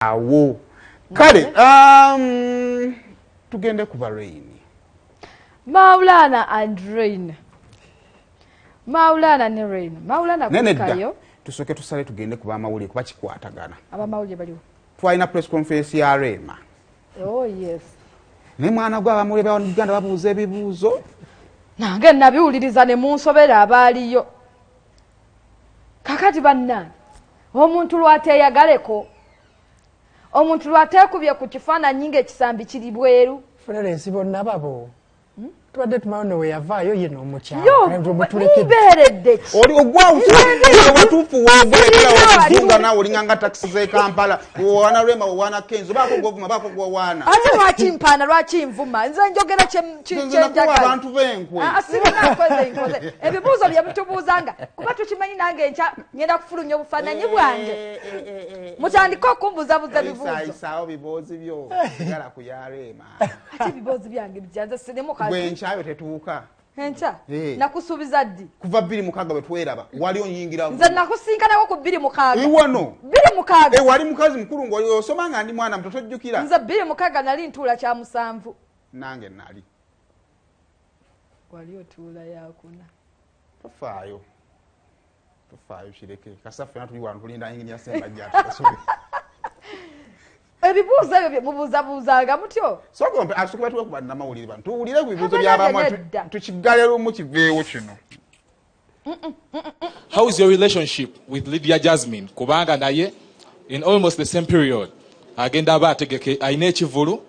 awo kale tugende ku Rain. Maulana and Rain. Maulana ne Rain. Maulana kukayo. Tusoke tusale tugende ku bamawulire kuba kikwatagana. Abamawulire baliwo. Twalina press conference ya Rema. Oh yes. Ne mwana gwa bamawulire ba Uganda babuuza ebibuuzo. Nange nabiwuliriza ne munsobera abaaliyo. Kakati bannange. Omuntu lwateeyagaleko. Omuntu lwateekubye ku kifaananyi ng'ekisambi kiri bweru. Florence bonna babo. Twadde tumaone we yavaayo yino omukyala. Mubeeredde. Oli ogwawo watuufu wogera wakizunga nawe olinganga taxi ze Kampala. Wana Rema wana Kenzo bako govuma bako gwa wana. Ate lwakimpaana lwakinvuma. Nze njogera kyenjagala. Abantu benkwe. Asirina nkoze. Ebibuuzo bye mutubuuzanga. Kuba tukimanyi nange enkya ngenda kufulumya obufaananyi bwange. Mutandika okumbuzabuza ebibuuzo. Isaawo bibuuzo byo. Ngala ku ya Rema. Ate ebibuuzo byange bijjanze sinemu kazi. Gwenchayo tetuuka. Encha. Nakusuubiza ddi. Kuva 2 bwe tweraba. Wali onyingira. Nze nakusinkanako ku 2 Iwano. 2 wali mukazi mukulu ng'oli osomanga ndi mwana mtoto jjukira. Nze 2 nali ntuula kya 7. Nange nali. Wali otuula yakuna. Tofaayo kireke. Kasaffe natuli wano tulinda yingini ya Sembajja tukasobe. Ebibuuzo ebyo mubuuzabuuzanga mutyo. Soko asukuba tuwe kuba namawulire bantu. Tuwulire ku bibuuzo by'abamu tukiggalero mu kiveewo kino. How is your relationship with Lydia Jasmine? Kubanga naye in almost the same period. Agenda abategeke ayina ekivulu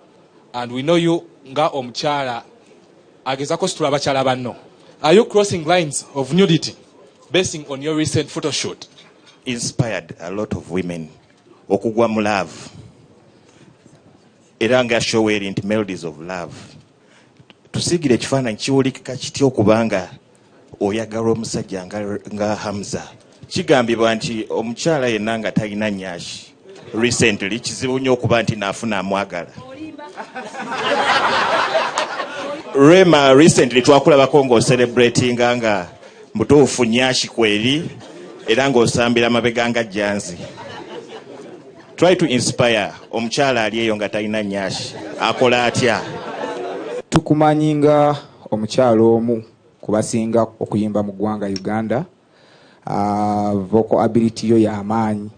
and we know you nga omukyala agezako situla abakyala banno. Are you crossing lines of nudity basing on your recent photo shoot? Inspired a lot of women okugwa mu love. Era nga showeri nti melodies of love. Tusigire ekifaananyi kiwulikika kitya okubanga oyagala omusajja nga Hamza. Kigambibwa nti omukyala yenna nga talina nnyashi recently kizibu nnyo okuba nti naafuna amwagala. Rema recently twakulabako ng'ocelebratinga nga mutuufu nnyashi kweri era ng'osambira amabega nga jjanzi. Try to inspire omukyala ali eyo nga talina nnyashi akola atya. Tukumanyinga omukyala omu kubasinga okuyimba mu ggwanga Uganda. Vocal ability yo y'amaanyi.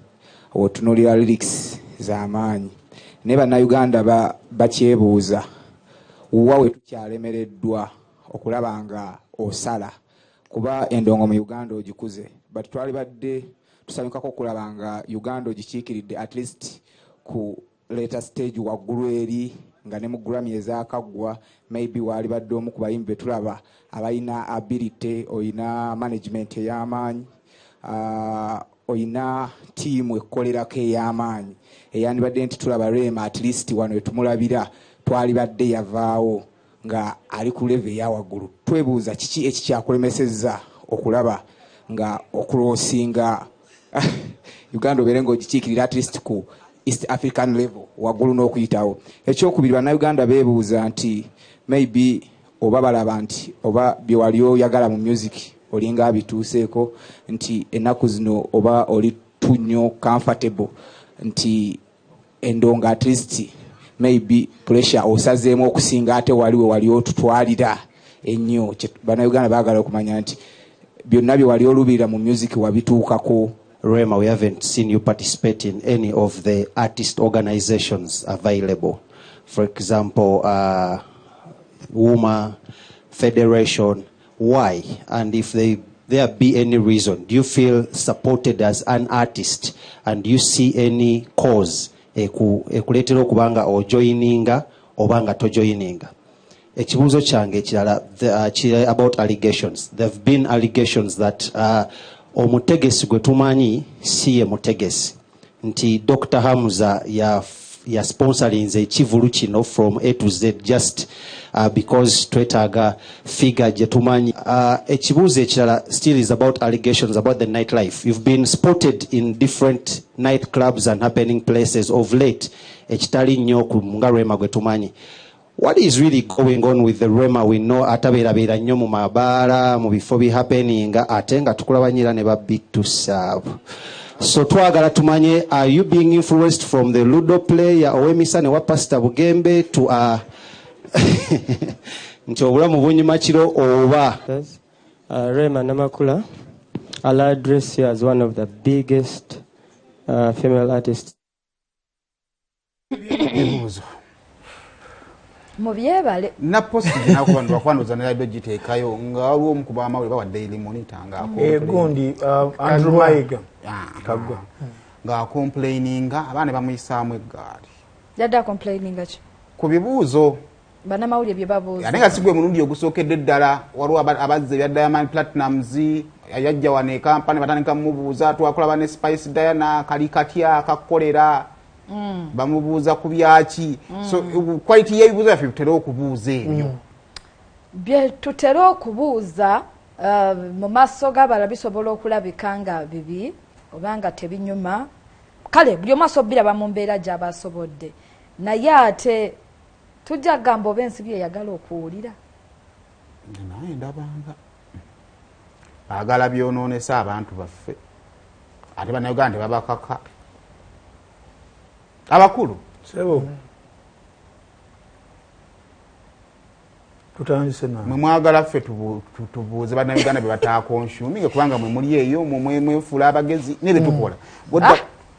Otunulira lyrics z'amaanyi. Ne bannayuganda bakyebuuza wa we tukyalemereddwa okulaba nga osala kuba endongo mu Uganda ogikuze. But twali badde tusanyukako okulaba nga Uganda ogikiikiridde at least ku later stage waggulu eri nga ne mu Grammy ezaakaggwa maybe wali badde omu ku bayimbi be tulaba abalina ability, oyina management ey'amaanyi, oyina tiimu ekkolerako ey'amaanyi eyandibadde nti tulaba Rema at least wano etumulabira twali badde yavaawo nga ali ku level eya waggulu. Twebuuza kiki ekikyakulemesezza okulaba nga okulosinga Uganda obeere ng'ogikiikirira at least ku East African level waggulu n'okuyitawo. Ekyokubiri bannayuganda beebuuza nti maybe oba balaba nti oba bye wali oyagala mu music olinga abituuseeko nti ennaku zino oba oli tunyo comfortable nti endonga at least maybe pressure osazeemu okusinga ate waliwe wali otutwalira ennyo. Bannayuganda baagala okumanya nti byonna bye wali olubirira mu music wabituukako. Rema, we haven't seen you participate in any of the artist organizations available. For example, WUMA, Federation. Why? And if there be any reason, do you feel supported as an artist? And do you see any cause ekuletera okubanga ojoininga obanga tojoininga? Ekibuuzo kyange ekirala about allegations. There have been allegations that omutegesi gwe tumanyi si ye mutegesi nti Dr. Hamza ya sponsorinze ekivulu kino from A to Z just because twetaaga figure gye tumanyi. Ekibuuzo ekirala still is about allegations about the nightlife. You've been spotted in different nightclubs and happening places of late ekitali nnyo ku nga Rema gwe tumanyi. What is really going on with the Rema? We know atabeerabeera nnyo mu mabaala mu bifo bi happening ate nga tukulabanyira ne ba big to serve. So twagala tumanye, are you being influenced from the Ludo play ow'emisana wa Pastor Bugembe to nti obulamu bunyuma kiro oba? Rema Namakula, I'll address you as one of the biggest female artists. Mubyebale na post nakuba ndwakwanduza ne radio giteekayo nga waliwo omukuba amawulire bawa Daily Monitor gundi Andrew Mayiga kagwa nga complaininga abaana bamuyisaamu eggaali yadda complaininga ki ku bibuuzo bana mawulire bye babuuza ate nga sigwe mulundi ogusookedde ddala waliwo abazze bya Diamond Platinumz yajja wano ekampani batandika mumubuuza twakola ne Spice Diana kali katya akakolera bamubuuza ku byaki so quality y'ebibuuzo byaffe tutera okubuuza ebyo bye tutera okubuuza mu maaso g'abalala bisobola okulabika nga bibi oba nga tebinyuma kale buli omu asobiraba mu mbeera gy'aba asobodde naye ate tujja kugamba oba ensi byeyagala okuwulira naye ndabanga baagala byonoonesa abantu baffe ate bannayuganda tebabakaka abakulu sebo tutandise na mwe mwagala ffe tubuuze bannayuganda bye bataakonsuminga kubanga mwe muli eyo mwefuula abagezi ne betukola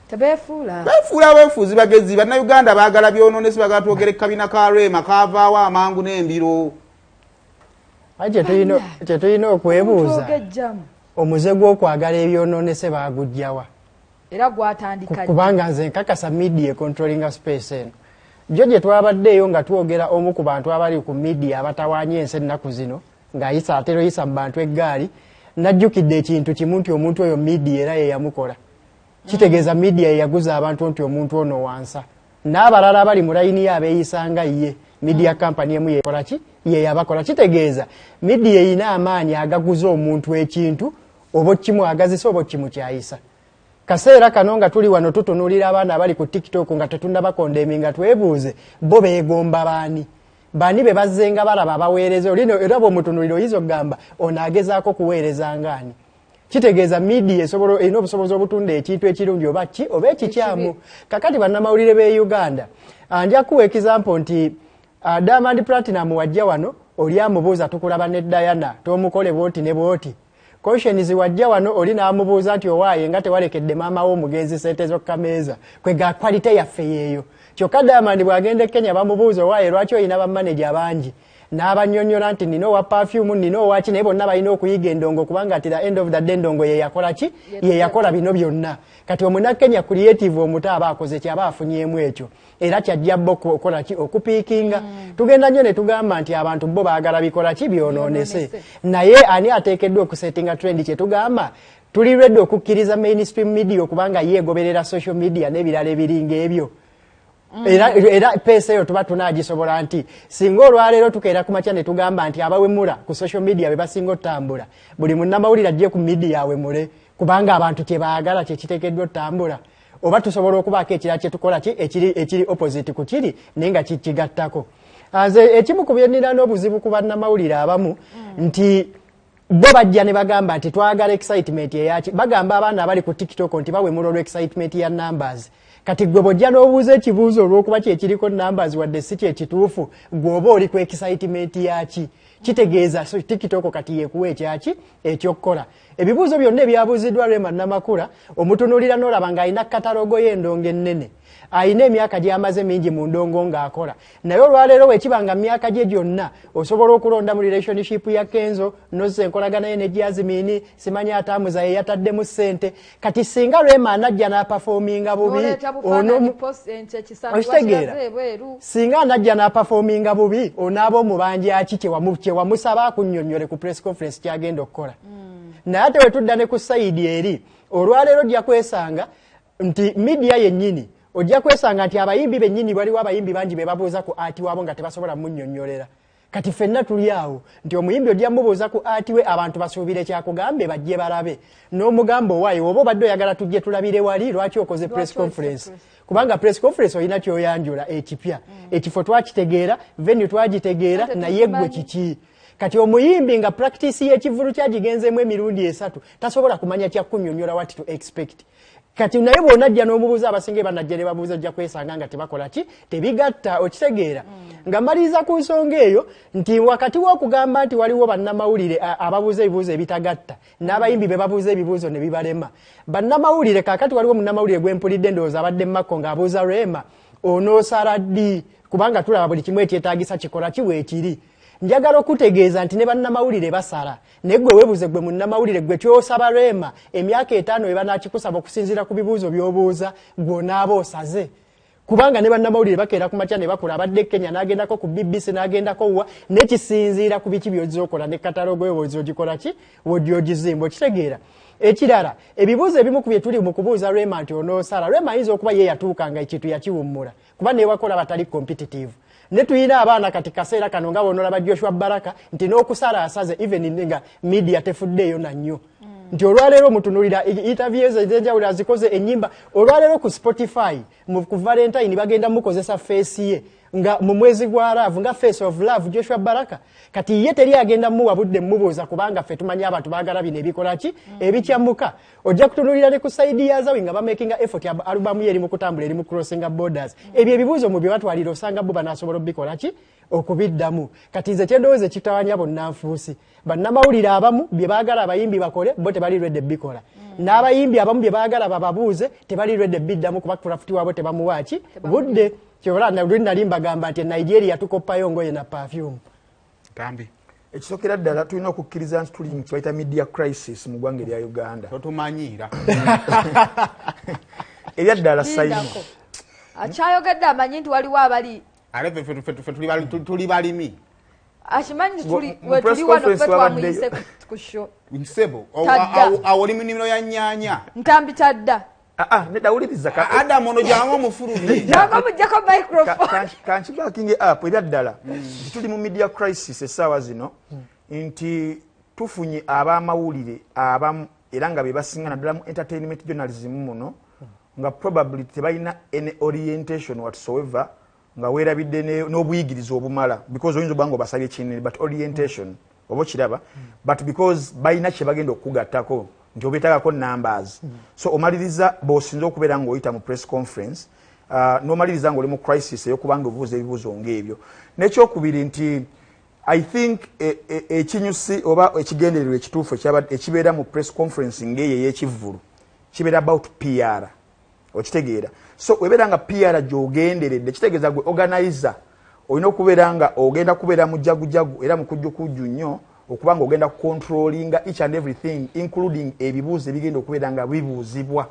tebefuula abeefuuzi bagezi bannayuganda baagala byonoonesi bagala twogere kabina ka Rema kaavaawo amangu n'embiro kye tulina okwebuuza omuze gw'okwagala ebyonoonese baagujjawa era gwatandika kubanga nze nkakasa media controlling space eno jo gye twabaddeeyo nga twogera omu ku bantu abali ku media abatawaanye ensi ennaku zino ng'ayisa atero yisa mu bantu eggaali najjukidde ekintu kimu nti omuntu oyo media era ye yamukola kitegeeza media ye yaguza abantu nti omuntu ono wansa n'abalala abali mu layini ye abeeyisanga ye media company emu yekola ki ye yabakola kitegeeza media eyina amaanyi agaguza omuntu ekintu oba okimu agazisa oba okimu kyayisa kaseera kano nga tuli wano tutunuulira abaana abali ku TikTok nga tetunnabakondeemi nga twebuuze bo beegomba baani be bazzenga balaba baweereza olino era bw'omutunuulira oyinza okugamba ono agezaako kuweereza ngaani kitegeeza media erina obusobozi obutunda ekintu ekirungi oba ki oba ekikyamu kakati bannamawulire b'e Uganda nja kuwa example nti Diamond Platinum wajja wano oli amubuuza tukulaba ne Diana tomukole bwoti ne bwoti Koshenizi wajja wano oli n'amubuuza nti owaaye nga tewalekedde maama wo omugenzi sente z'okkameeza kwe ga kwalite yaffe yeeyo kyokka Diamond bw'agenda e Kenya bamubuuza owaaye lwaki oyina bammaneja bangi n'abannyonnyola nti nina owa perfume nina owaki naye bonna balina okuyiga endongo kubanga ati the end of the day endongo ye yakola ki ye yakola bino byonna kati omuna Kenya creative omuto aba akoze kyaba afunyemu ekyo era kyajja bbo okukola ki okupiikinga tugenda nnyo ne tugamba nti abantu bo baagala bikola ki byonoonese naye ani ateekeddwa okusetinga trend kye tugamba tuli ready okukkiriza mainstream media okubanga yeegoberera social media n'ebirala ebiringa ebyo era pesa eyo tuba tunaagisobola nti singa olwaleero tukeera ku makya ne tugamba nti abawemula ku social media be basinga otambula buli munnamawulire ajje ku media awemule kubanga abantu kye baagala kye kiteekeddwa otambula oba tusobola okubaako ekirala kye tukola ki ekiri opposite ku kiri naye nga kigattako nze ekimu ku byennina n'obuzibu ku bannamawulire abamu nti bo bajja ne bagamba nti twagala excitement eyaki bagamba abaana abali ku TikTok nti bawemula olw excitement ya numbers kati gwe bojja n'obuuza ekibuuzo olw'okuba kyekiriko numbers wadde si kyekituufu gweoba oli ku excitement yaki kitegeeza TikTok kati yekuwa ekyaki ekyokukola ebibuuzo byonna ebyabuuziddwa Rema Namakula omutunuulira n'olaba ng'alina katalogo y'endongo ennene ayina emyaka gy'amaze mingi mu ndongo ng'akola naye olwaleero bwekibanga myaka gye gyonna osobola okulonda mu relationship ya Kenzo nozza enkolagana ye ne Jasmine simanyi ataamuza ye yataddemu ssente kati singa Rema anajja n'apafominga bubi okitegeera singa anajja n'apafominga bubi onaaba omubanja ki kyewamusaba akunnyonnyole ku press conference kyagenda okukola naye ate wetudda ne ku sayidi eri olwaleero ojja kwesanga nti media yennyini ojja kwesanga nti abayimbi bennyini waliwo abayimbi bangi be babuuza ku ati waabo nga tebasobola munnyonnyolera kati ffenna tuli awo nti omuyimbi ojja mubuuza ku ati we abantu basuubire kyakugambe bajje balabe n'omugamba owaaye oba obadde oyagala tujje tulabire wali lwaki okoze press conference kubanga press conference olina kyoyanjula ekipya ekifo twakitegeera venue twagitegeera naye gwe kiki kati omuyimbi nga practice y'ekivulu kyagigenzeemu emirundi esatu tasobola kumanya kyakunnyonnyola what to expect kati naye bw'onajja n'omubuuza abasinga banajja ne babuuza ojja kwesanga nga tebakola ki tebigatta okitegeera nga maliriza ku nsonga eyo nti wakati w'okugamba nti waliwo bannamawulire ababuuza ebibuuzo ebitagatta n'abayimbi be babuuza ebibuuzo ne bibalema bannamawulire kaakati waliwo munnamawulire gwe mpulidde ndowooza abadde Makko ng'abuuza Rema onoosala ddi kubanga tulaba buli kimu ekyetaagisa kikola ki weekiri njagala okutegeeza nti ne bannamawulire basala naye gwe weebuze gwe munnamawulire gwe kyosaba Rema emyaka 5 eba nakikusaba okusinziira ku bibuuzo by'obuuza gw'onaaba osaze kubanga ne bannamawulire bakeera ku makya ne bakula abadde Kenya n'agendako ku BBC n'agendako wa nekisinziira ku biki by'ozookola ne katalogo yo bw'ozogikola ki w'ogyogizimba okitegeera ekirala ebibuuzo ebimu ku bye tuli mu kubuuza Rema nti onoosala Rema ayinza okuba ye yatuukanga ekintu yakiwummula kuba ne wakola batali competitive ne tuyina abaana kati kaseera kano nga bonolaba Joshua Baraka nti n'okusala asaze even nga media tefuddeeyo na nnyo nti olwaleero mutunulira interviews ezenjawulo azikoze ennyimba olwaleero ku Spotify ku Valentine bagenda mukozesa face ye nga mu mwezi gwa love nga face of love Joshua Baraka kati ye teri agenda muwa budde mubuuza kubanga ffe tumanyi abantu baagala bino ebikola ki ebikyammuka ojja kutunulira ne ku side ya zawe nga bamakinga effort ya album ye eri mu kutambula eri mu crossing borders ebyo ebibuuzo mu bye batwalira osanga bo banasobola obikola ki okubiddamu kati nze kyendowooza ekitawanya bonna nfuusi bannamawulire abamu bye baagala abayimbi bakole bo tebali lwedde bikola n'abayimbi abamu bye baagala bababuuze tebali lwedde biddamu kuba kurafuti waabwe tebamuwa ki budde kyola nali mbagamba nti Nigeria tukoppayo ngoye na perfume tambi ekisokera ddala tulina okukkiriza nti tuli mu kibayita media crisis mu ggwanga erya Uganda totumanyiira erya ddala sayino akyayogedde amanyi nti waliwo abali ale ffe tuli balimi akimanyi tuli wano ffe twamuyise ku show nsebo awo oli mu nnimiro ya nnyaanya ntambi tadda nedda wuliriza Adamu ono jangu omufulumye jangu mujjako microphone kankibakinge up erya ddala nti tuli mu media crisis essaawa zino nti tufunye ab'amawulire abamu era nga be basinga naddala mu entertainment journalism muno nga probably tebalina any orientation whatsoever nga weerabidde n'obuyigiriza obumala because oyinza obanga obasabye kinene but orientation oba kiraba but because balina kye bagenda okugattako nti obeetagako numbers so omaliriza bw'osinza okubeera ng'oyita mu press conference n'omaliriza ng'oli mu crisis ey'okubanga obuuza ebibuuzo ng'ebyo n'ekyokubiri nti I think ekinyusi oba ekigendererwa ekituufu ekibeera mu press conference ng'eyo ey'ekivvulu kibeera about PR okitegeera so webeera nga PR gy'ogenderedde kitegeeza gwe organizer olina okubeera nga ogenda kubeera mu jagujagu era mu kujjukujju nnyo okubanga ogenda controllinga each and everything including ebibuuzo ebigenda okubeera nga bibuuzibwa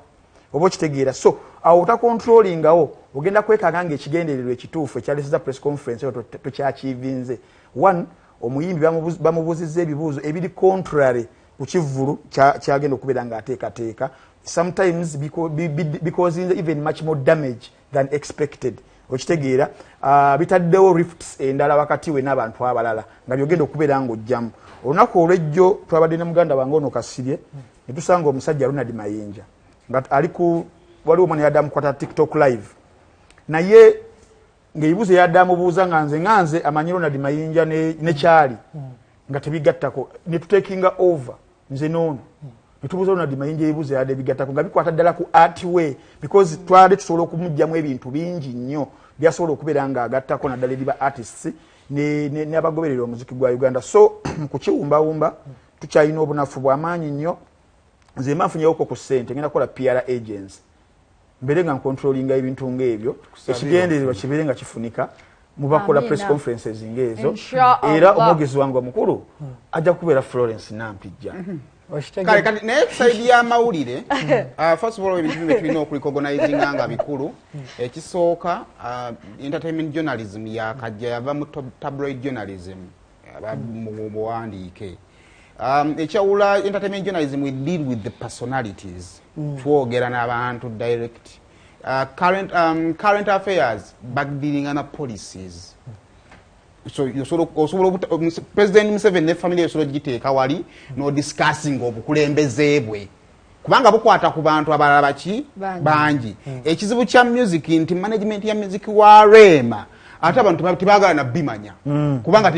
oba okitegeera so awo otacontrollingawo ogenda kwekanga nga ekigendererwa ekituufu ekyalesiza press conference eyo tokyakiivinze one omuyimbi bamubuuzizza ebibuuzo ebiri contrary ku kivvulu kyagenda okubeera nga ateekateeka sometimes because even much more damage than expected okitegeera bitaddewo rifts endala wakati we n'abantu abalala nga byogenda okubeera ng'ojjamu olunaku olw'ejjo twabadde ne muganda wange ono Kasirye ne tusanga omusajja Ronald Mayinja nga waliwo omwana yadde amukwata TikTok live naye ng'ebibuuzo yadde amubuuza nga nze amanyi Ronald Mayinja ne kyali nga tebigattako ne tutekinga over nze n'ono netubuuza Ronald Mayinja ebibuuzo yadde bigattako nga bikwata ddala ku art way because twali tusobola okumugjamu ebintu bingi nnyo byasobola okubeera nga agattako naddala eri ba artists ne abagoberera omuziki gwa Uganda so ku kiwumbawumba tukyalina obunafu bw'amaanyi nnyo nze manfunyewo ku ssente ngenda kukola PR agents mbere nga ncontrollinga ebintu ng'ebyo ekigendererwa kibeere nga kifunika mu bakola press conferences ng'ezo era omwogezi wange omukulu ajja kubeera Florence Nampijja kale kati naye side y'amawulire first of all ebintu bimwe tulina okulicognizinga nga bikulu ekisooka entertainment journalism yakajja yava mu tabloid journalism mu buwandiike ekyawula entertainment journalism we deal with the personalities twogera n'abantu direct current affairs backdealinga na policies so President Museveni ne family yosolo giteeka wali no discussing obukulembeze bwe kubanga bukwata ku bantu abalala baki bangi ekizibu kya music nti management ya music wa Rema ate abantu tebagala na bimanya kubanga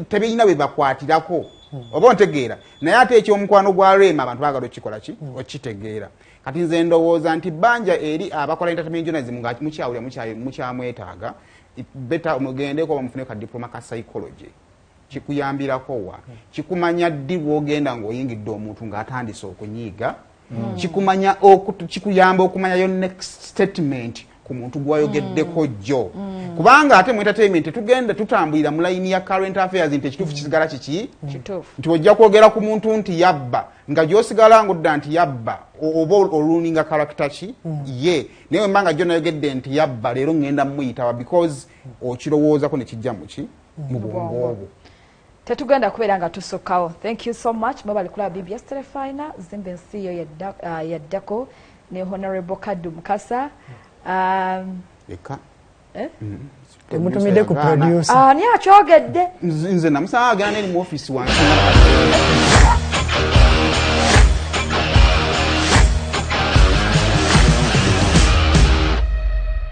tebiyina bwe bakwatirako oba ontegeera naye ate ekyomukwano gwa Rema abantu baagala okikola ki okitegeera kati nze ndowooza nti bbanja eri abakola entertainment journalism nga mukyawulira mukyamwetaaga beta mugendeko bamufune ka diploma ka psychology kikuyambirako wa kikumanya ddi bwogenda ng'oyingidde omuntu ng'atandise okunyiiga kikumanya kikuyamba okumanya yo next statement ku muntu gwayogeddeko jjo kubanga ate mu entertainment tugenda tutambulira mu line ya current affairs nti ekituufu kisigala kiki nti ojja kwogera ku muntu nti yabba nga gy'osigala ng'odda nti yabba oba oluninga character ki ye naye mbanga jjo nayogedde nti yabba leero ngenda muyitawa because okirowoozako ne kijja muki mu bwongo obwo tetugenda kubeera nga tusukkawo. Thank you so much mwebali kulaba BBS Telefina zimbe ensiyo yaddako ne Honorable Kaddu Mukasa eka temutumidde ku producer ani akyogedde nze namusaba agenda ne mu office wange